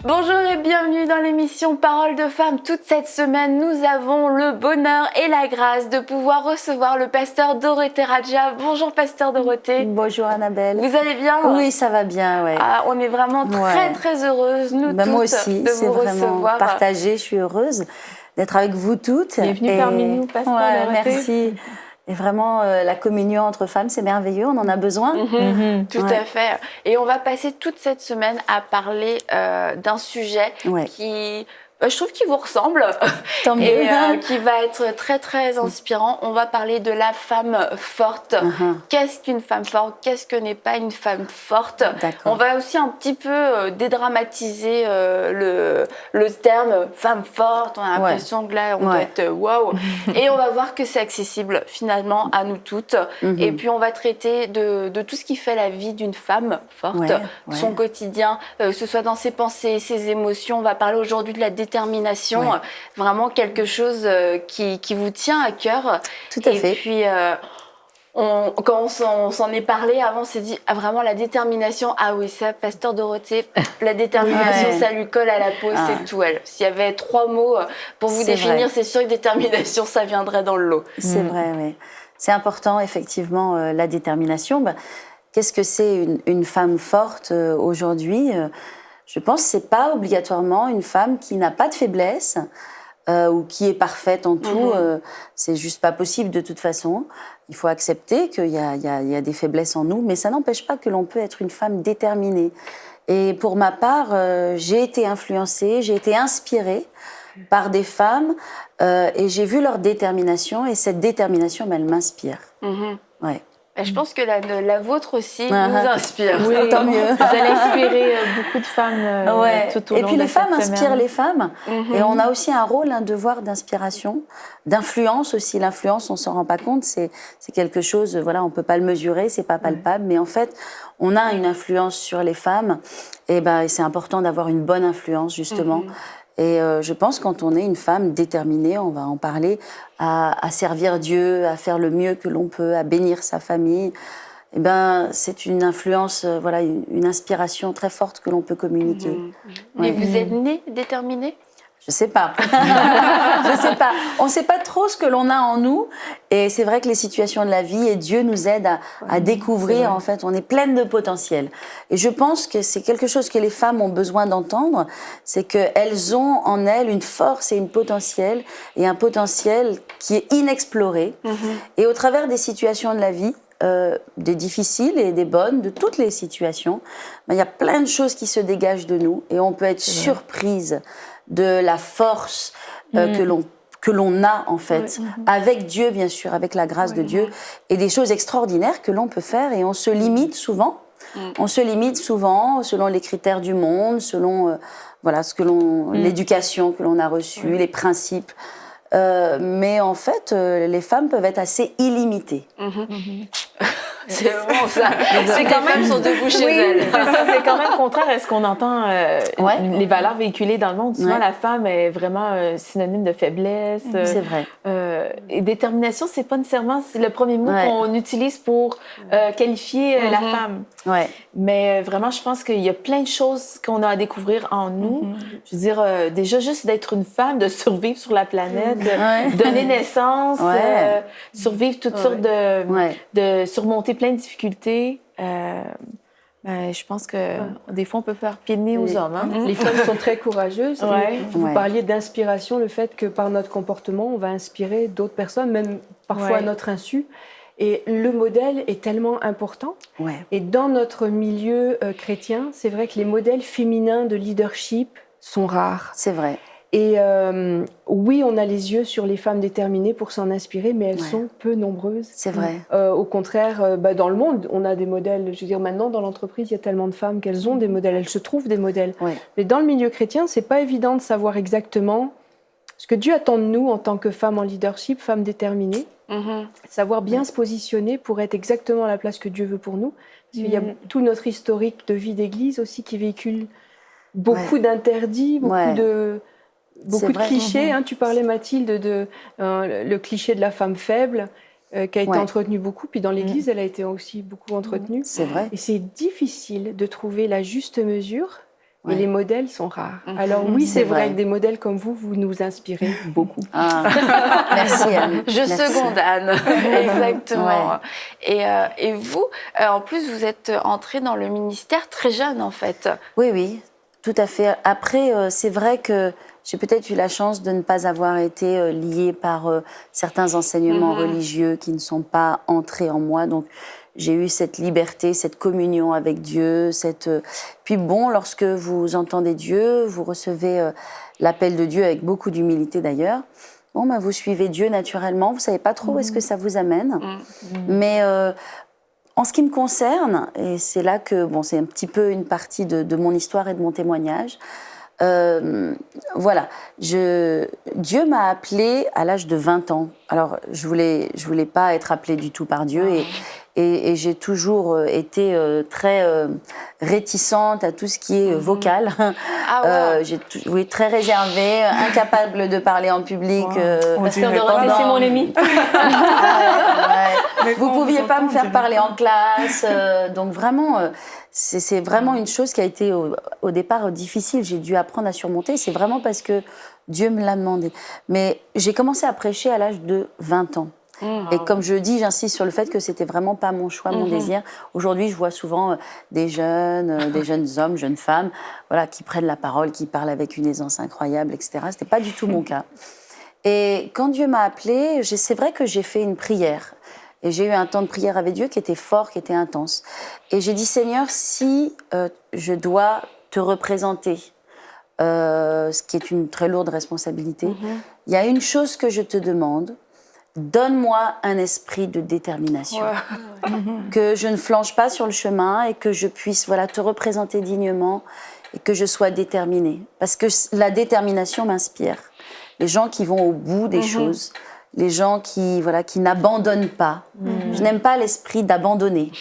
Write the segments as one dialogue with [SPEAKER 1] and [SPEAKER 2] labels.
[SPEAKER 1] Bonjour et bienvenue dans l'émission Parole de Femmes. Toute cette semaine, nous avons le bonheur et la grâce de pouvoir recevoir le pasteur Dorothée Radja. Bonjour pasteur Dorothée.
[SPEAKER 2] Bonjour Annabelle.
[SPEAKER 1] Vous allez bien?
[SPEAKER 2] Oui, ça va bien, ouais.
[SPEAKER 1] Ah, on est vraiment très heureuses, nous toutes,
[SPEAKER 2] moi aussi,
[SPEAKER 1] de vous recevoir.
[SPEAKER 2] Partagé, je suis heureuse d'être avec vous toutes.
[SPEAKER 1] Bienvenue parmi nous, pasteur Dorothée.
[SPEAKER 2] Merci. Et vraiment, la communion entre femmes, c'est merveilleux, on en a besoin.
[SPEAKER 1] Tout à fait. Et on va passer toute cette semaine à parler d'un sujet qui, je trouve, qui vous ressemble.
[SPEAKER 2] Tant mieux.
[SPEAKER 1] Et qui va être très inspirant. On va parler de la femme forte. Qu'est-ce qu'une femme forte? Qu'est-ce que n'est pas une femme forte? On va aussi un petit peu dédramatiser le terme femme forte. On a l'impression que là, on doit être waouh. Et on va voir que c'est accessible finalement à nous toutes. Et puis on va traiter de tout ce qui fait la vie d'une femme forte, son quotidien, que ce soit dans ses pensées, ses émotions. On va parler aujourd'hui de la détermination, vraiment quelque chose qui vous tient à cœur.
[SPEAKER 2] Tout à fait.
[SPEAKER 1] Et puis, quand on s'en est parlé avant, on s'est dit vraiment la détermination. Ah oui, ça, pasteur Dorothée, la détermination, ça lui colle à la peau, c'est tout elle. S'il y avait 3 mots pour vous définir, c'est sûr que détermination, ça viendrait dans le lot.
[SPEAKER 2] C'est vrai, oui. C'est important, effectivement, la détermination. Qu'est-ce que c'est une femme forte aujourd'hui? Je pense que c'est pas obligatoirement une femme qui n'a pas de faiblesse ou qui est parfaite en tout. C'est juste pas possible de toute façon. Il faut accepter qu'il y a des faiblesses en nous, mais ça n'empêche pas que l'on peut être une femme déterminée. Et pour ma part, j'ai été influencée, j'ai été inspirée par des femmes et j'ai vu leur détermination et cette détermination, elle m'inspire. Ouais.
[SPEAKER 1] Je pense que la vôtre aussi nous inspire.
[SPEAKER 2] Oui, tant mieux.
[SPEAKER 3] Vous allez inspirer beaucoup de femmes tout au long de cette semaine.
[SPEAKER 2] Et puis les femmes inspirent les femmes. Et on a aussi un rôle, un devoir d'inspiration, d'influence aussi. L'influence, on s'en rend pas compte, c'est quelque chose, voilà, on peut pas le mesurer, c'est pas palpable. Mais en fait, on a une influence sur les femmes. Et c'est important d'avoir une bonne influence, justement. Et je pense quand on est une femme déterminée, on va en parler, à servir Dieu, à faire le mieux que l'on peut, à bénir sa famille, c'est une influence, voilà, une inspiration très forte que l'on peut communiquer.
[SPEAKER 1] Et vous êtes née déterminée?
[SPEAKER 2] Je sais pas. Je sais pas. On sait pas trop ce que l'on a en nous. Et c'est vrai que les situations de la vie et Dieu nous aide à découvrir, en fait, on est pleine de potentiel. Et je pense que c'est quelque chose que les femmes ont besoin d'entendre. C'est qu'elles ont en elles une force et un potentiel qui est inexploré. Et au travers des situations de la vie, des difficiles et des bonnes, de toutes les situations, il y a plein de choses qui se dégagent de nous. Et on peut être surprise de la force que l'on a en fait, avec Dieu bien sûr, avec la grâce de Dieu, et des choses extraordinaires que l'on peut faire, et on se limite souvent. On se limite souvent selon les critères du monde, selon l'éducation que l'on a reçue, les principes. Mais en fait, les femmes peuvent être assez illimitées.
[SPEAKER 1] C'est vraiment ça. C'est quand même sont debout chez elles.
[SPEAKER 3] C'est quand même contraire à ce qu'on entend les valeurs véhiculées dans le monde. Souvent, la femme est vraiment synonyme de faiblesse.
[SPEAKER 2] C'est vrai.
[SPEAKER 3] Et détermination, c'est pas nécessairement le premier mot qu'on utilise pour qualifier la femme. Mais vraiment, je pense qu'il y a plein de choses qu'on a à découvrir en nous. Je veux dire, déjà, juste d'être une femme, de survivre sur la planète, donner naissance, survivre toutes sortes de surmonter plein de difficultés. Je pense que des fois, on peut faire pied de nez aux hommes.
[SPEAKER 4] Les femmes sont très courageuses. Vous parliez d'inspiration, le fait que par notre comportement, on va inspirer d'autres personnes, même parfois à notre insu. Et le modèle est tellement important. Et dans notre milieu chrétien, c'est vrai que les modèles féminins de leadership sont rares.
[SPEAKER 2] C'est vrai.
[SPEAKER 4] Et oui, on a les yeux sur les femmes déterminées pour s'en inspirer, mais elles sont peu nombreuses.
[SPEAKER 2] C'est vrai.
[SPEAKER 4] Au contraire, dans le monde, on a des modèles. Je veux dire, maintenant, dans l'entreprise, il y a tellement de femmes qu'elles ont des modèles. Elles se trouvent des modèles. Mais dans le milieu chrétien, c'est pas évident de savoir exactement ce que Dieu attend de nous en tant que femmes en leadership, femmes déterminées. Savoir bien se positionner pour être exactement à la place que Dieu veut pour nous. Parce qu'il y a tout notre historique de vie d'église aussi qui véhicule beaucoup d'interdits, beaucoup de clichés. Tu parlais, Mathilde, de le cliché de la femme faible qui a été entretenu beaucoup. Puis dans l'église, elle a été aussi beaucoup entretenue.
[SPEAKER 2] C'est vrai.
[SPEAKER 4] Et c'est difficile de trouver la juste mesure Et les modèles sont rares. Alors oui, c'est vrai que des modèles comme vous nous inspirez beaucoup.
[SPEAKER 2] Merci Anne.
[SPEAKER 1] Seconde Anne. Exactement. Et vous, en plus, vous êtes entrée dans le ministère très jeune en fait.
[SPEAKER 2] Oui, tout à fait. Après, c'est vrai que j'ai peut-être eu la chance de ne pas avoir été liée par certains enseignements religieux qui ne sont pas entrés en moi. Donc, j'ai eu cette liberté, cette communion avec Dieu. Puis bon, lorsque vous entendez Dieu, vous recevez l'appel de Dieu avec beaucoup d'humilité d'ailleurs. Bon, vous suivez Dieu naturellement. Vous ne savez pas trop où est-ce que ça vous amène. Mais en ce qui me concerne, et c'est là que c'est un petit peu une partie de mon histoire et de mon témoignage, voilà, Dieu m'a appelée à l'âge de 20 ans. Alors, je voulais pas être appelée du tout par Dieu et j'ai toujours été très réticente à tout ce qui est vocal. Oui, très réservée, incapable de parler en public.
[SPEAKER 3] Pasteur Dorothée, c'est mon ami.
[SPEAKER 2] Vous pouviez pas me faire parler en classe. Donc vraiment, c'est vraiment une chose qui a été au départ difficile. J'ai dû apprendre à surmonter. C'est vraiment parce que Dieu me l'a demandé. Mais j'ai commencé à prêcher à l'âge de 20 ans. Et comme je dis, j'insiste sur le fait que c'était vraiment pas mon choix, mon désir. Aujourd'hui, je vois souvent des jeunes hommes, jeunes femmes, voilà, qui prennent la parole, qui parlent avec une aisance incroyable, etc. C'était pas du tout mon cas. Et quand Dieu m'a appelée, c'est vrai que j'ai fait une prière. Et j'ai eu un temps de prière avec Dieu qui était fort, qui était intense. Et j'ai dit, Seigneur, si je dois te représenter, ce qui est une très lourde responsabilité, il y a une chose que je te demande, donne-moi un esprit de détermination. Que je ne flanche pas sur le chemin et que je puisse te représenter dignement et que je sois déterminée. Parce que la détermination m'inspire. Les gens qui vont au bout des choses, les gens qui n'abandonnent pas. Je n'aime pas l'esprit d'abandonner.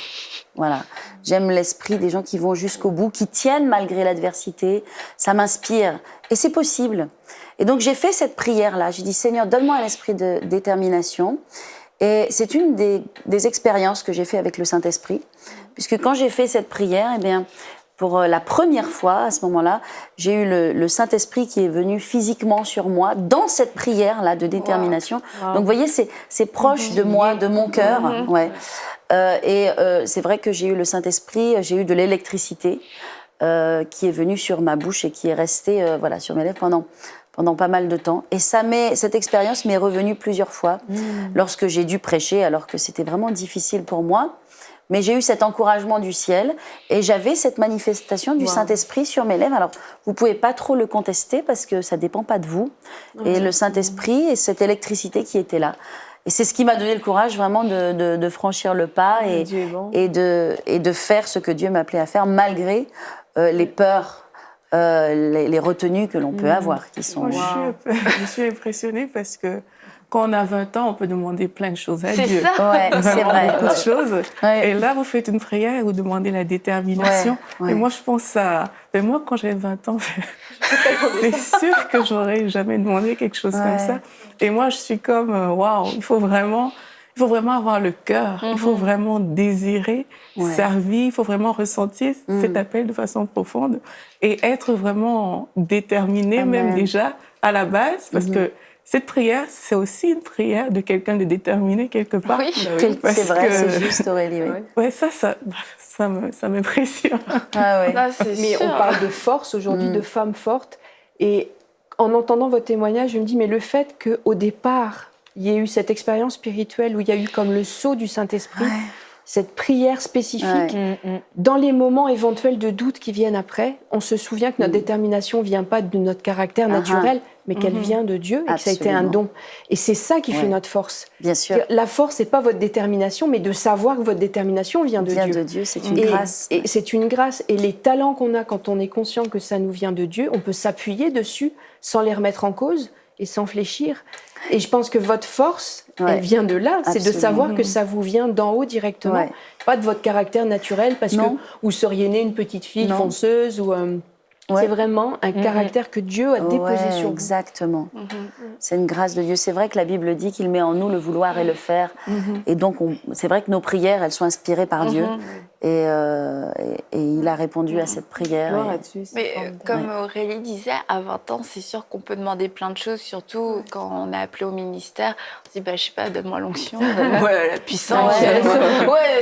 [SPEAKER 2] Voilà. J'aime l'esprit des gens qui vont jusqu'au bout, qui tiennent malgré l'adversité. Ça m'inspire. Et c'est possible. Et donc, j'ai fait cette prière-là. J'ai dit, Seigneur, donne-moi un esprit de détermination. Et c'est une des expériences que j'ai fait avec le Saint-Esprit. Puisque quand j'ai fait cette prière, pour la première fois, à ce moment-là, j'ai eu le Saint-Esprit qui est venu physiquement sur moi dans cette prière-là de détermination. Donc, vous voyez, c'est proche de moi, de mon cœur. C'est vrai que j'ai eu le Saint-Esprit, j'ai eu de l'électricité qui est venue sur ma bouche et qui est restée sur mes lèvres pendant pas mal de temps. Et cette expérience m'est revenue plusieurs fois lorsque j'ai dû prêcher, alors que c'était vraiment difficile pour moi. Mais j'ai eu cet encouragement du ciel et j'avais cette manifestation du Saint-Esprit sur mes lèvres. Alors, vous ne pouvez pas trop le contester parce que ça ne dépend pas de vous. Et le Saint-Esprit et cette électricité qui était là. Et c'est ce qui m'a donné le courage vraiment de franchir le pas et de faire ce que Dieu m'appelait à faire malgré les peurs, les retenues que l'on peut avoir. Qui sont...
[SPEAKER 5] Je suis impressionnée parce que quand on a 20 ans, on peut demander plein de choses à Dieu.
[SPEAKER 1] C'est ça.
[SPEAKER 2] C'est vrai.
[SPEAKER 5] Beaucoup de choses. Et là, vous faites une prière et vous demandez la détermination. Et moi, je pense à... Mais moi, quand j'avais 20 ans, c'est sûr que j'aurais jamais demandé quelque chose comme ça. Et moi, je suis comme, waouh, il faut vraiment avoir le cœur. Il faut vraiment désirer servir. Il faut vraiment ressentir cet appel de façon profonde et être vraiment déterminé, même déjà à la base, parce que cette prière, c'est aussi une prière de quelqu'un de déterminé quelque part.
[SPEAKER 1] Oui,
[SPEAKER 2] c'est vrai, c'est juste, Aurélie.
[SPEAKER 5] Ça m'impressionne.
[SPEAKER 4] Mais on parle de force aujourd'hui, de femmes fortes. Et en entendant votre témoignage, je me dis, mais le fait qu'au départ, il y ait eu cette expérience spirituelle où il y a eu comme le sceau du Saint-Esprit, cette prière spécifique, dans les moments éventuels de doute qui viennent après, on se souvient que notre détermination ne vient pas de notre caractère naturel, mais qu'elle vient de Dieu et que ça a été un don. Et c'est ça qui fait notre force.
[SPEAKER 2] Bien sûr.
[SPEAKER 4] La force, ce n'est pas votre détermination, mais de savoir que votre détermination vient de Dieu.
[SPEAKER 2] Vient de Dieu, c'est une grâce.
[SPEAKER 4] Et c'est une grâce. Et les talents qu'on a quand on est conscient que ça nous vient de Dieu, on peut s'appuyer dessus sans les remettre en cause et sans fléchir. Et je pense que votre force, elle vient de là. C'est de savoir que ça vous vient d'en haut directement. Pas de votre caractère naturel, parce que vous seriez née une petite fille fonceuse ou... C'est vraiment un caractère que Dieu a déposé sur vous.
[SPEAKER 2] Exactement. C'est une grâce de Dieu. C'est vrai que la Bible dit qu'il met en nous le vouloir et le faire. Et donc, c'est vrai que nos prières, elles sont inspirées par Dieu. Et il a répondu à cette prière.
[SPEAKER 1] Mais comme Aurélie disait, à 20 ans, c'est sûr qu'on peut demander plein de choses, surtout quand on est appelé au ministère. On se dit, je sais pas, donne-moi l'onction, donne-moi la puissance.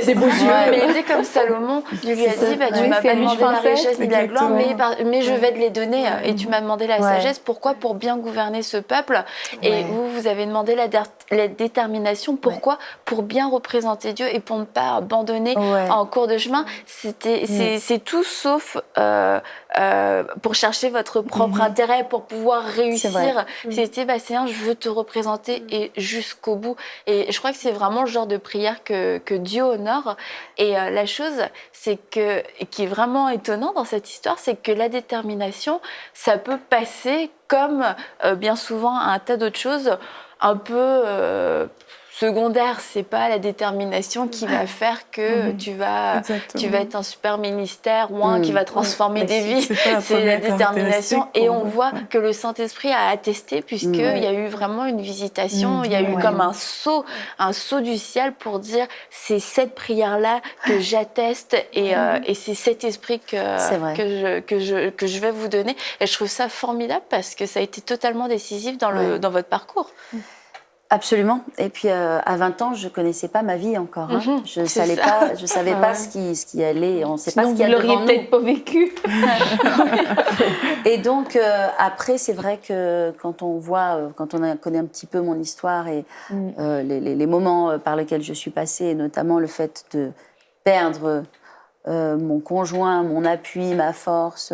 [SPEAKER 3] Des beaux yeux.
[SPEAKER 1] Mais il dit comme Salomon, Dieu lui a dit, tu m'as pas demandé la richesse ni la gloire, mais je vais te les donner. Et tu m'as demandé la sagesse. Pourquoi? Pour bien gouverner ce peuple. Et vous avez demandé la détermination. Pourquoi? Pour bien représenter Dieu et pour ne pas abandonner en cours de chemin. C'est tout sauf pour chercher votre propre intérêt, pour pouvoir réussir. C'était, Seigneur, je veux te représenter et jusqu'au bout. Et je crois que c'est vraiment le genre de prière que Dieu honore. Et la chose, c'est que, qui est vraiment étonnant dans cette histoire, c'est que la détermination, ça peut passer comme bien souvent un tas d'autres choses un peu secondaires. C'est pas la détermination qui va faire que tu vas être un super ministère ou un qui va transformer des vies. C'est la détermination. Et on voit que le Saint-Esprit a attesté, puisqu'il y a eu vraiment une visitation, il y a eu comme un saut du ciel pour dire c'est cette prière-là que j'atteste et c'est cet esprit que je vais vous donner. Et je trouve ça formidable parce que ça a été totalement décisif dans votre parcours.
[SPEAKER 2] Absolument. Et puis à 20 ans, je connaissais pas ma vie encore. Je ne savais pas ce qui allait. On ne sait pas ce qu'il y a devant nous.
[SPEAKER 3] Vous l'auriez peut-être pas vécu.
[SPEAKER 2] Et donc après, c'est vrai que quand on connaît un petit peu mon histoire et les moments par lesquels je suis passée, et notamment le fait de perdre mon conjoint, mon appui, ma force,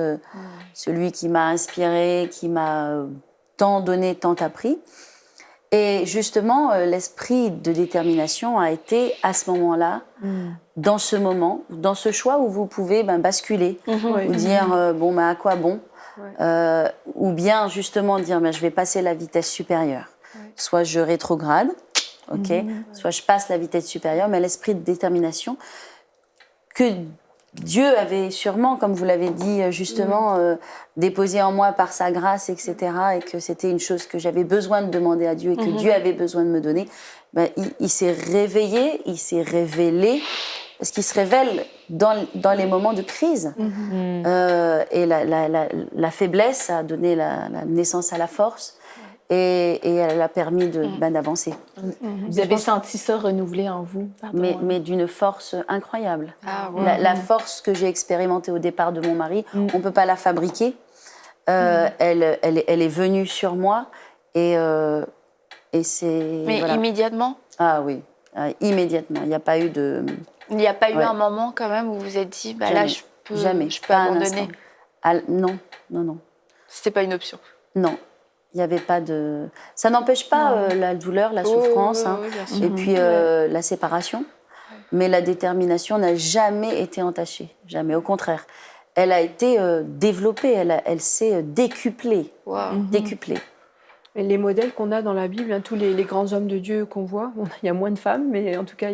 [SPEAKER 2] celui qui m'a inspirée, qui m'a tant donné, tant appris. Et justement, l'esprit de détermination a été à ce moment-là, dans ce moment, dans ce choix où vous pouvez basculer, ou dire à quoi bon, ou bien justement dire je vais passer la vitesse supérieure. Soit je rétrograde, soit je passe la vitesse supérieure, mais l'esprit de détermination que Dieu avait sûrement, comme vous l'avez dit justement, déposé en moi par sa grâce, etc., et que c'était une chose que j'avais besoin de demander à Dieu et que Dieu avait besoin de me donner, il s'est réveillé, il s'est révélé, parce qu'il se révèle dans les moments de crise. Et la faiblesse a donné la naissance à la force. Et elle a permis d'avancer.
[SPEAKER 3] Vous avez senti ça renouvelé en vous?
[SPEAKER 2] Mais d'une force incroyable. La force que j'ai expérimentée au départ de mon mari, on ne peut pas la fabriquer. Elle est venue sur moi et c'est...
[SPEAKER 1] Mais immédiatement?
[SPEAKER 2] Ah oui, immédiatement. Il n'y a pas eu de...
[SPEAKER 1] Il n'y a pas eu un moment quand même où vous vous êtes dit, là, je peux abandonner?
[SPEAKER 2] Non.
[SPEAKER 1] C'était pas une option?
[SPEAKER 2] Non. Il n'y avait pas de... Ça n'empêche pas la douleur, la souffrance, et puis la séparation. Mais la détermination n'a jamais été entachée. Jamais. Au contraire. Elle a été développée. Elle s'est décuplée. Décuplée.
[SPEAKER 4] Et les modèles qu'on a dans la Bible, tous les grands hommes de Dieu qu'on voit, il y a moins de femmes, mais en tout cas,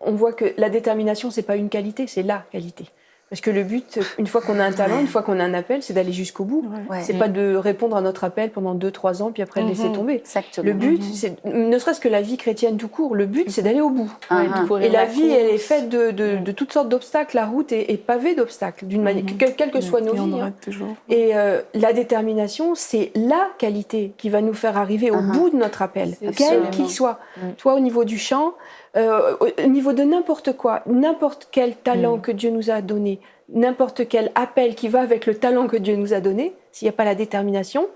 [SPEAKER 4] on voit que la détermination, ce n'est pas une qualité, c'est la qualité. Parce que le but, une fois qu'on a un talent, une fois qu'on a un appel, c'est d'aller jusqu'au bout. C'est pas de répondre à notre appel pendant 2-3 ans, puis après de laisser tomber.
[SPEAKER 2] Exactement.
[SPEAKER 4] Le but, c'est, ne serait-ce que la vie chrétienne tout court, le but, c'est d'aller au bout. Et la vie, elle est faite de toutes sortes d'obstacles. La route est pavée d'obstacles, d'une manière, quelles que soient nos vies. Et la détermination, c'est la qualité qui va nous faire arriver au bout de notre appel, quel qu'il soit. Toi, au niveau du chant, au niveau de n'importe quoi, n'importe quel talent que Dieu nous a donné, n'importe quel appel qui va avec le talent que Dieu nous a donné, s'il n'y a pas la détermination,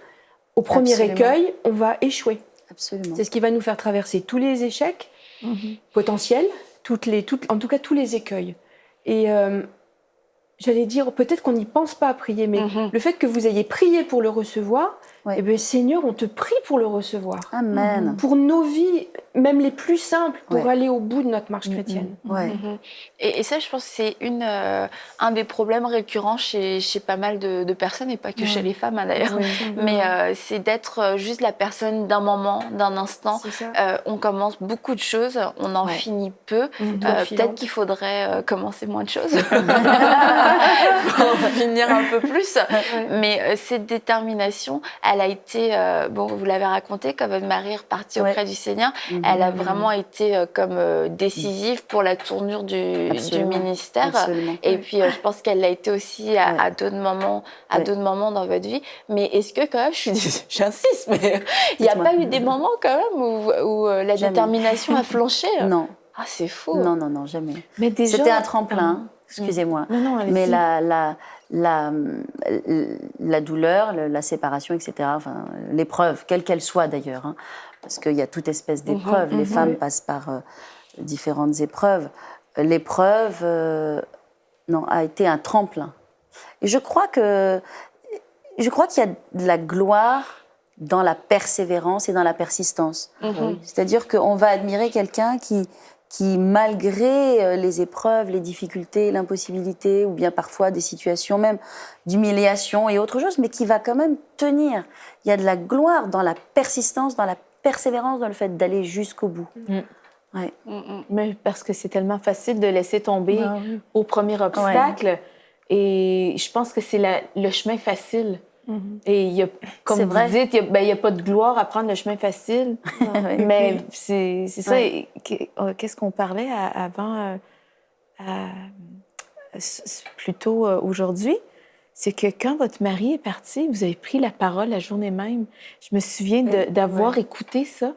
[SPEAKER 4] au premier écueil, on va échouer.
[SPEAKER 2] Absolument.
[SPEAKER 4] C'est ce qui va nous faire traverser tous les échecs potentiels, en tout cas tous les écueils. Et j'allais dire, peut-être qu'on n'y pense pas à prier, mais le fait que vous ayez prié pour le recevoir, eh bien, Seigneur, on te prie pour le recevoir.
[SPEAKER 2] Amen.
[SPEAKER 4] Pour nos vies, même les plus simples, pour aller au bout de notre marche chrétienne.
[SPEAKER 1] Et ça, je pense que c'est un des problèmes récurrents chez pas mal de personnes, et pas que chez les femmes d'ailleurs, mais c'est d'être juste la personne d'un moment, d'un instant. On commence beaucoup de choses, on en finit peu. Peut-être qu'il faudrait commencer moins de choses. définir un peu plus. Mais cette détermination, elle a été, vous l'avez raconté, quand votre mari est reparti auprès du Seigneur, elle a vraiment été comme décisive pour la tournure du ministère.
[SPEAKER 2] Absolument.
[SPEAKER 1] Et puis, je pense qu'elle l'a été aussi à d'autres moments, dans votre vie. Mais est-ce que quand même, j'insiste, mais il n'y a pas eu des moments quand même où la détermination a flanché?
[SPEAKER 2] Non.
[SPEAKER 1] Ah, c'est fou.
[SPEAKER 2] Non, jamais.
[SPEAKER 3] Mais déjà,
[SPEAKER 2] c'était un tremplin, excusez-moi.
[SPEAKER 3] Non,
[SPEAKER 2] mais la douleur, la séparation, etc., enfin, l'épreuve, quelle qu'elle soit d'ailleurs, hein, parce qu'il y a toute espèce d'épreuve, les femmes passent par différentes épreuves. L'épreuve a été un tremplin. Et je crois qu'il y a de la gloire dans la persévérance et dans la persistance. C'est-à-dire qu'on va admirer quelqu'un qui, malgré les épreuves, les difficultés, l'impossibilité, ou bien parfois des situations même d'humiliation et autre chose, mais qui va quand même tenir. Il y a de la gloire dans la persistance, dans la persévérance, dans le fait d'aller jusqu'au bout. Ouais.
[SPEAKER 3] Mais parce que c'est tellement facile de laisser tomber au premier obstacle. Et je pense que c'est le chemin facile. Et il y a, comme vous dites, il n'y a pas de gloire à prendre le chemin facile. Mais c'est ça. Qu'est-ce qu'on parlait avant, plutôt aujourd'hui? C'est que quand votre mari est parti, vous avez pris la parole la journée même. Je me souviens d'avoir écouté ça.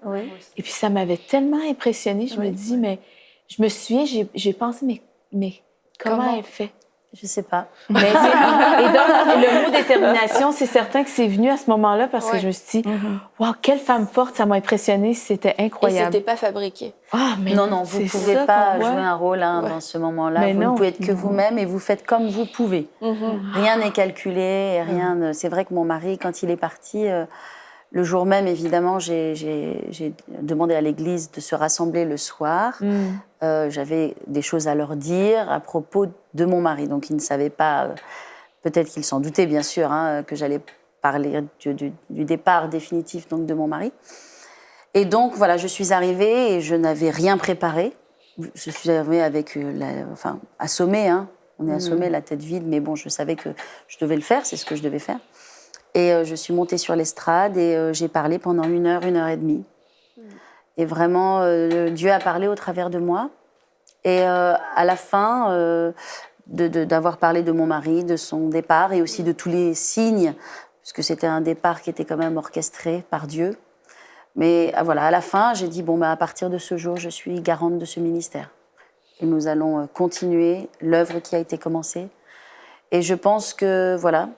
[SPEAKER 3] Et puis ça m'avait tellement impressionnée. Je me dis, mais je me souviens, j'ai pensé, mais comment elle fait?
[SPEAKER 2] Je sais pas.
[SPEAKER 3] Et donc, le mot détermination, c'est certain que c'est venu à ce moment-là parce que je me suis dit, wow, quelle femme forte, ça m'a impressionnée, c'était incroyable.
[SPEAKER 1] Et c'était pas fabriqué.
[SPEAKER 2] Mais non, vous ne pouvez pas jouer un rôle dans ce moment-là. Mais vous ne pouvez être que vous-même et vous faites comme vous pouvez. Rien n'est calculé, c'est vrai que mon mari, quand il est parti, le jour même, évidemment, j'ai demandé à l'église de se rassembler le soir. J'avais des choses à leur dire à propos de mon mari. Donc, ils ne savaient pas, peut-être qu'ils s'en doutaient, bien sûr, que j'allais parler du départ définitif donc, de mon mari. Et donc, voilà, je suis arrivée et je n'avais rien préparé. Je suis arrivée avec, assommée. On est assommé, la tête vide, mais bon, je savais que je devais le faire, c'est ce que je devais faire. Et je suis montée sur l'estrade et j'ai parlé pendant 1 heure, 1 heure et demie. Et vraiment, Dieu a parlé au travers de moi. Et à la fin d'avoir parlé de mon mari, de son départ et aussi de tous les signes, puisque c'était un départ qui était quand même orchestré par Dieu. Mais voilà, à la fin, j'ai dit, à partir de ce jour, je suis garante de ce ministère. Et nous allons continuer l'œuvre qui a été commencée. Et je pense que, voilà,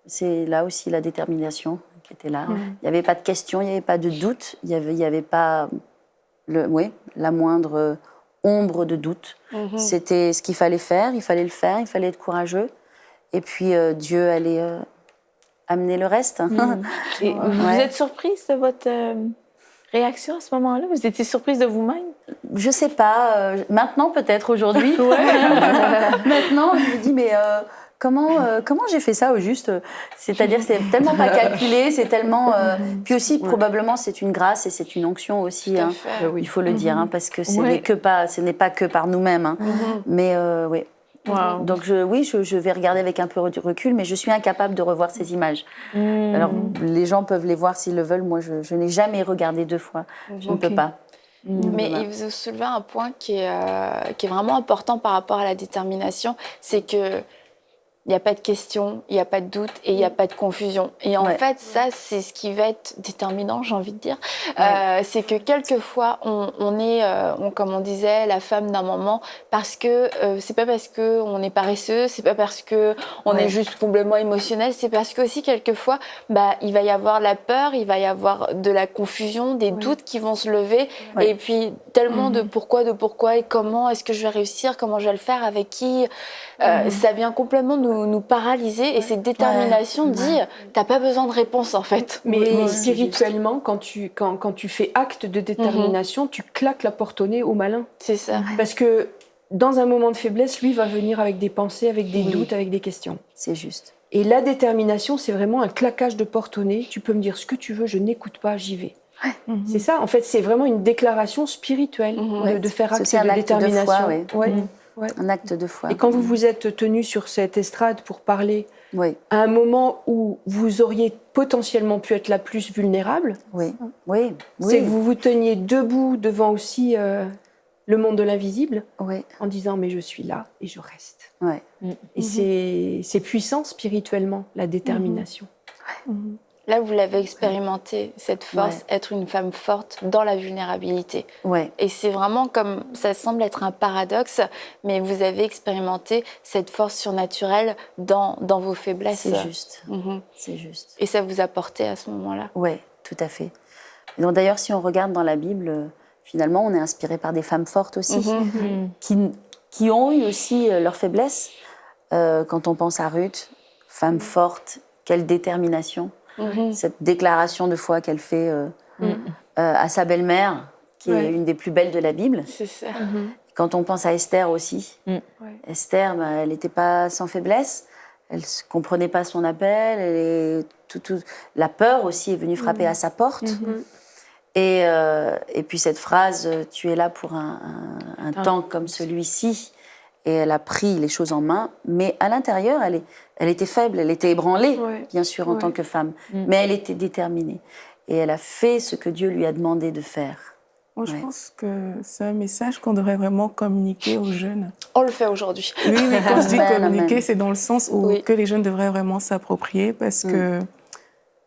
[SPEAKER 2] c'est là aussi la détermination qui était là. Il n'y avait pas de question, il n'y avait pas de doute, il n'y avait pas la moindre ombre de doute. C'était ce qu'il fallait faire, il fallait le faire, il fallait être courageux. Et puis Dieu allait amener le reste.
[SPEAKER 3] Et vous êtes surprise de votre réaction à ce moment-là? Vous étiez surprise de vous-même?
[SPEAKER 2] Je ne sais pas. Maintenant, peut-être, aujourd'hui. Maintenant, je me dis, mais... Comment j'ai fait ça au juste? C'est-à-dire, c'est tellement pas calculé, c'est tellement... Puis aussi, probablement, c'est une grâce et c'est une onction aussi. Il faut le dire, parce que ce n'est pas que par nous-mêmes. Mais oui. Wow. Donc, je vais regarder avec un peu de recul, mais je suis incapable de revoir ces images. Alors, les gens peuvent les voir s'ils le veulent. Moi, je n'ai jamais regardé 2 fois. Je ne peux pas.
[SPEAKER 1] Mais il vous soulevez un point qui est vraiment important par rapport à la détermination, c'est que il n'y a pas de question, il n'y a pas de doute et il n'y a pas de confusion. Et en fait, ça, c'est ce qui va être déterminant, j'ai envie de dire. C'est que quelquefois, on est, comme on disait, la femme d'un moment, parce que c'est pas parce qu'on est paresseux, c'est pas parce qu'on est juste complètement émotionnel, c'est parce que aussi, quelquefois, il va y avoir la peur, il va y avoir de la confusion, des doutes qui vont se lever. Et puis, tellement de pourquoi et comment est-ce que je vais réussir, comment je vais le faire, avec qui. Ça vient complètement nous paralyser et cette détermination dit t'as pas besoin de réponse en fait.
[SPEAKER 4] Mais spirituellement, quand tu fais acte de détermination, tu claques la porte au nez au malin.
[SPEAKER 1] C'est ça.
[SPEAKER 4] Parce que dans un moment de faiblesse, lui va venir avec des pensées, avec des doutes, avec des questions.
[SPEAKER 2] C'est juste.
[SPEAKER 4] Et la détermination, c'est vraiment un claquage de porte au nez. Tu peux me dire ce que tu veux, je n'écoute pas, j'y vais. C'est ça, en fait, c'est vraiment une déclaration spirituelle de faire acte de détermination.
[SPEAKER 2] Un acte de foi.
[SPEAKER 4] Et quand vous vous êtes tenu sur cette estrade pour parler, à un moment où vous auriez potentiellement pu être la plus vulnérable, c'est que vous vous teniez debout devant aussi le monde de l'invisible, en disant « mais je suis là et je reste ». Et c'est puissant spirituellement, la détermination.
[SPEAKER 1] Là, vous l'avez expérimenté, cette force, être une femme forte dans la vulnérabilité. Et c'est vraiment comme, ça semble être un paradoxe, mais vous avez expérimenté cette force surnaturelle dans vos faiblesses.
[SPEAKER 2] C'est juste. C'est juste.
[SPEAKER 1] Et ça vous a porté à ce moment-là?
[SPEAKER 2] Oui, tout à fait. Donc, d'ailleurs, si on regarde dans la Bible, finalement, on est inspiré par des femmes fortes aussi, qui ont eu aussi leurs faiblesses. Quand on pense à Ruth, femme forte, quelle détermination. Cette déclaration de foi qu'elle fait à sa belle-mère, qui est une des plus belles de la Bible.
[SPEAKER 1] C'est ça.
[SPEAKER 2] Quand on pense à Esther aussi, Esther, elle n'était pas sans faiblesse, elle ne comprenait pas son appel, la peur aussi est venue frapper à sa porte. Et puis cette phrase « tu es là pour un temps comme celui-ci », et elle a pris les choses en main, mais à l'intérieur, elle était faible, elle était ébranlée, bien sûr, en tant que femme, mais elle était déterminée. Et elle a fait ce que Dieu lui a demandé de faire.
[SPEAKER 5] Moi, je pense que c'est un message qu'on devrait vraiment communiquer aux jeunes.
[SPEAKER 1] On le fait aujourd'hui.
[SPEAKER 5] Oui, mais quand je dis communiquer, c'est dans le sens où que les jeunes devraient vraiment s'approprier, parce que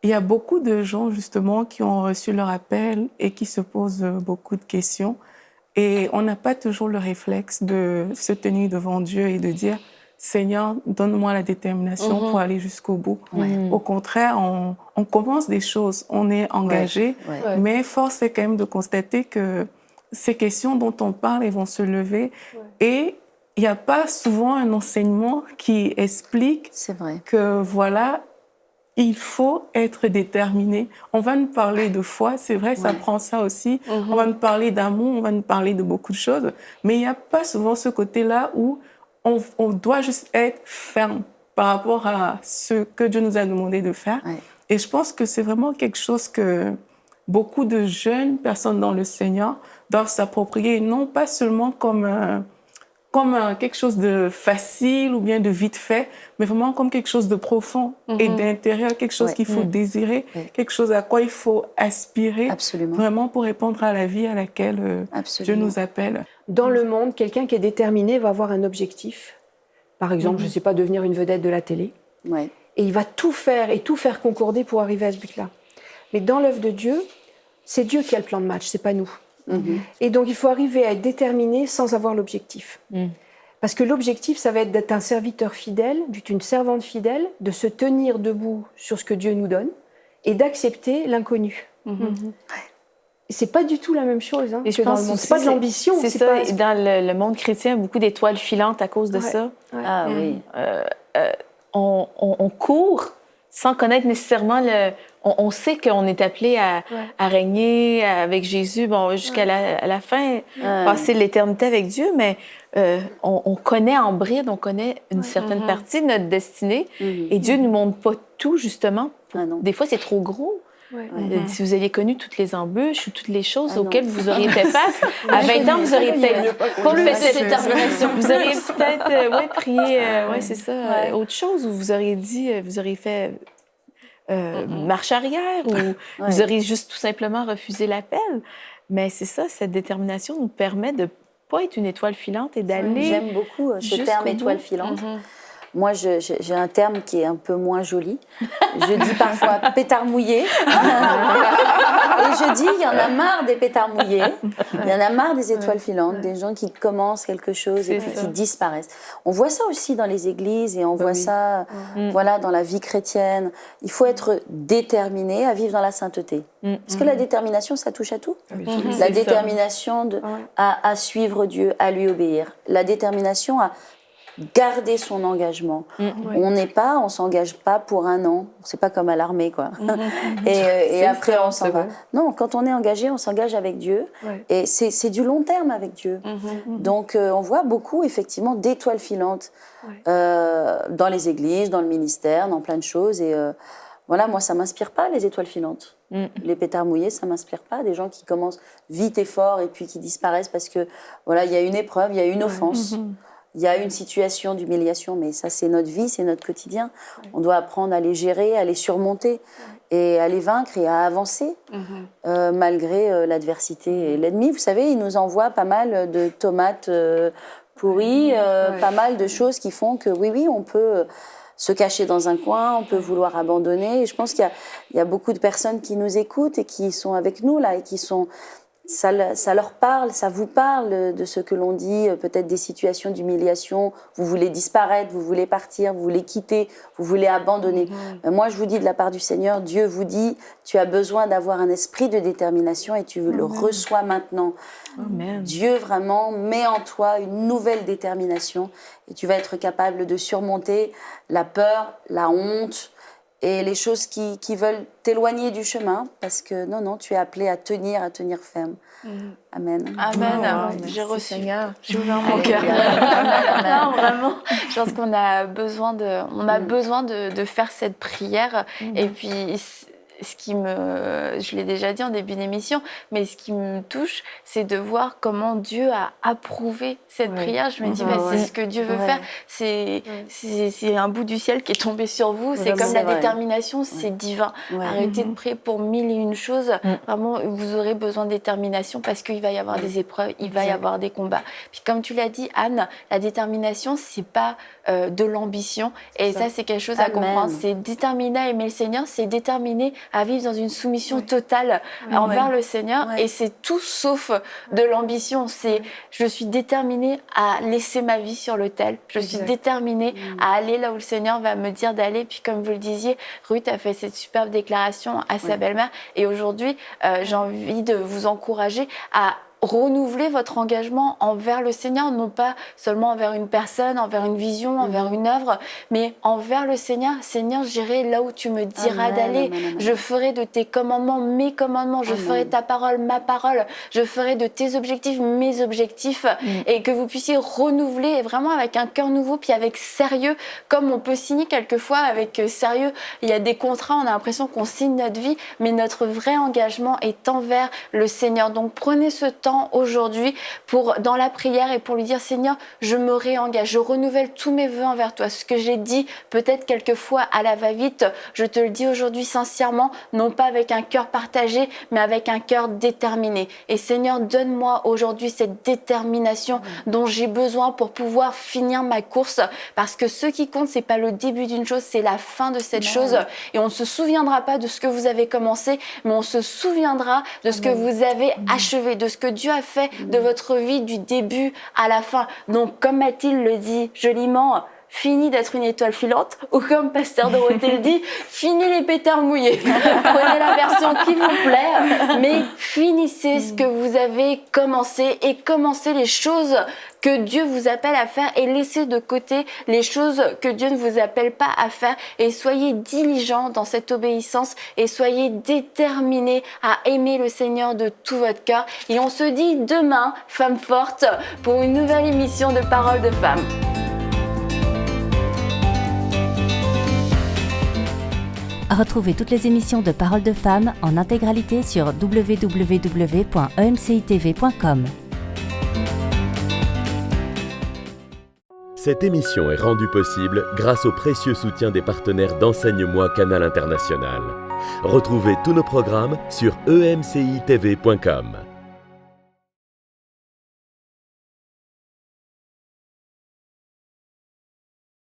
[SPEAKER 5] il y a beaucoup de gens, justement, qui ont reçu leur appel et qui se posent beaucoup de questions. Et on n'a pas toujours le réflexe de se tenir devant Dieu et de dire « Seigneur, donne-moi la détermination pour aller jusqu'au bout ». Au contraire, on commence des choses, on est engagé, mais force est quand même de constater que ces questions dont on parle, elles vont se lever. Et il n'y a pas souvent un enseignement qui explique que voilà, il faut être déterminé. On va nous parler de foi, c'est vrai, ça prend ça aussi. On va nous parler d'amour, on va nous parler de beaucoup de choses. Mais il n'y a pas souvent ce côté-là où on doit juste être ferme par rapport à ce que Dieu nous a demandé de faire. Et je pense que c'est vraiment quelque chose que beaucoup de jeunes personnes dans le Seigneur doivent s'approprier, non pas seulement comme quelque chose de facile ou bien de vite fait, mais vraiment comme quelque chose de profond et d'intérieur, quelque chose qu'il faut désirer, quelque chose à quoi il faut aspirer, vraiment pour répondre à la vie à laquelle Dieu nous appelle.
[SPEAKER 4] Dans le monde, quelqu'un qui est déterminé va avoir un objectif. Par exemple, je ne sais pas, devenir une vedette de la télé. Et il va tout faire et tout faire concorder pour arriver à ce but-là. Mais dans l'œuvre de Dieu, c'est Dieu qui a le plan de match, c'est pas nous. Et donc, il faut arriver à être déterminé sans avoir l'objectif. Parce que l'objectif, ça va être d'être un serviteur fidèle, d'être une servante fidèle, de se tenir debout sur ce que Dieu nous donne et d'accepter l'inconnu. C'est pas du tout la même chose. Hein,
[SPEAKER 3] et je pense
[SPEAKER 4] c'est pas de l'ambition.
[SPEAKER 3] C'est ça. Pas... Dans le monde chrétien, beaucoup d'étoiles filantes à cause de ça.
[SPEAKER 2] Ah oui.
[SPEAKER 3] On court sans connaître nécessairement le... On sait qu'on est appelé à régner avec Jésus jusqu'à la fin, passer l'éternité avec Dieu, mais on connaît en bride, on connaît une certaine partie de notre destinée, et Dieu ne nous montre pas tout, justement. Des fois, c'est trop gros. Si vous aviez connu toutes les embûches ou toutes les choses auxquelles vous auriez fait face, à 20 ans, vous auriez peut-être pas fait cette détermination. Vous auriez peut-être prié, c'est ça, autre chose, ou vous auriez dit, vous auriez fait... marche arrière ou vous auriez juste tout simplement refusé l'appel. Mais c'est ça, cette détermination nous permet de ne pas être une étoile filante et d'aller.
[SPEAKER 2] J'aime beaucoup ce terme étoile filante. Moi, j'ai un terme qui est un peu moins joli. Je dis parfois pétard mouillé. Et je dis, il y en a marre des pétards mouillés. Il y en a marre des étoiles filantes, des gens qui commencent quelque chose et puis qui disparaissent. On voit ça aussi dans les églises et on voit ça dans la vie chrétienne. Il faut être déterminé à vivre dans la sainteté. Parce que la détermination, ça touche à tout. La détermination à suivre Dieu, à lui obéir. La détermination à garder son engagement. On s'engage pas pour un an. C'est pas comme à l'armée, quoi. Et après, on s'en va. Non, quand on est engagé, on s'engage avec Dieu. Et c'est du long terme avec Dieu. Donc, on voit beaucoup, effectivement, d'étoiles filantes dans les églises, dans le ministère, dans plein de choses. Et voilà, moi, ça m'inspire pas, les étoiles filantes. Les pétards mouillés, ça m'inspire pas. Des gens qui commencent vite et fort et puis qui disparaissent parce que, voilà, il y a une épreuve, il y a une offense. il y a une situation d'humiliation, mais ça c'est notre vie, c'est notre quotidien. On doit apprendre à les gérer, à les surmonter et à les vaincre et à avancer malgré l'adversité et l'ennemi. Vous savez, il nous envoie pas mal de tomates pourries, pas mal de choses qui font que oui, on peut se cacher dans un coin, on peut vouloir abandonner. Et je pense qu'il y a beaucoup de personnes qui nous écoutent et qui sont avec nous là et qui sont... Ça leur parle, ça vous parle de ce que l'on dit, peut-être des situations d'humiliation. Vous voulez disparaître, vous voulez partir, vous voulez quitter, vous voulez abandonner. Moi, je vous dis de la part du Seigneur, Dieu vous dit, tu as besoin d'avoir un esprit de détermination et tu le reçois maintenant.
[SPEAKER 3] Amen.
[SPEAKER 2] Dieu vraiment met en toi une nouvelle détermination et tu vas être capable de surmonter la peur, la honte, et les choses qui veulent t'éloigner du chemin, parce que non, tu es appelé à tenir ferme. Amen.
[SPEAKER 1] Amen. J'ai reçu. Seigneur. J'ai ouvert mon cœur. Non, vraiment. Je pense qu'on a besoin de faire cette prière. Et puis, je l'ai déjà dit en début d'émission, mais ce qui me touche, c'est de voir comment Dieu a approuvé cette prière. Je me dis, c'est ce que Dieu veut faire. C'est un bout du ciel qui est tombé sur vous. C'est comme la détermination, c'est divin. Arrêtez de prier pour 1001 choses. Vraiment, vous aurez besoin de détermination parce qu'il va y avoir des épreuves, il va y avoir des combats. Puis comme tu l'as dit, Anne, la détermination, c'est pas de l'ambition. Et ça, c'est quelque chose à comprendre. C'est déterminé à aimer le Seigneur, c'est déterminé à vivre dans une soumission totale envers le Seigneur. Et c'est tout sauf de l'ambition. C'est je suis déterminée à laisser ma vie sur l'autel. Je suis déterminée à aller là où le Seigneur va me dire d'aller. Puis comme vous le disiez, Ruth a fait cette superbe déclaration à sa belle-mère. Et aujourd'hui, j'ai envie de vous encourager à renouveler votre engagement envers le Seigneur, non pas seulement envers une personne, envers une vision, envers une œuvre, mais envers le Seigneur. Seigneur, j'irai là où tu me diras d'aller. Je ferai de tes commandements mes commandements. Je ferai ta parole ma parole. Je ferai de tes objectifs mes objectifs. Et que vous puissiez renouveler vraiment avec un cœur nouveau, puis avec sérieux, comme on peut signer quelquefois avec sérieux. Il y a des contrats, on a l'impression qu'on signe notre vie, mais notre vrai engagement est envers le Seigneur. Donc prenez ce temps aujourd'hui dans la prière et pour lui dire, Seigneur, je me réengage, je renouvelle tous mes vœux envers toi. Ce que j'ai dit peut-être quelquefois à la va-vite, je te le dis aujourd'hui sincèrement, non pas avec un cœur partagé, mais avec un cœur déterminé. Et Seigneur, donne-moi aujourd'hui cette détermination dont j'ai besoin pour pouvoir finir ma course, parce que ce qui compte, c'est pas le début d'une chose, c'est la fin de cette chose. Et on ne se souviendra pas de ce que vous avez commencé, mais on se souviendra de ce que vous avez achevé, de ce que Dieu a fait de votre vie du début à la fin. Donc, comme Mathilde le dit joliment, fini d'être une étoile filante, ou comme Pasteur Dorothée le dit, fini les pétards mouillés. Prenez la version qui vous plaît, mais finissez ce que vous avez commencé et commencez les choses que Dieu vous appelle à faire et laissez de côté les choses que Dieu ne vous appelle pas à faire et soyez diligents dans cette obéissance et soyez déterminés à aimer le Seigneur de tout votre cœur. Et on se dit demain, Femmes Fortes, pour une nouvelle émission de Paroles de Femmes.
[SPEAKER 6] Retrouvez toutes les émissions de Paroles de Femmes en intégralité sur www.emcitv.com.
[SPEAKER 7] Cette émission est rendue possible grâce au précieux soutien des partenaires d'Enseigne-moi Canal International. Retrouvez tous nos programmes sur emcitv.com.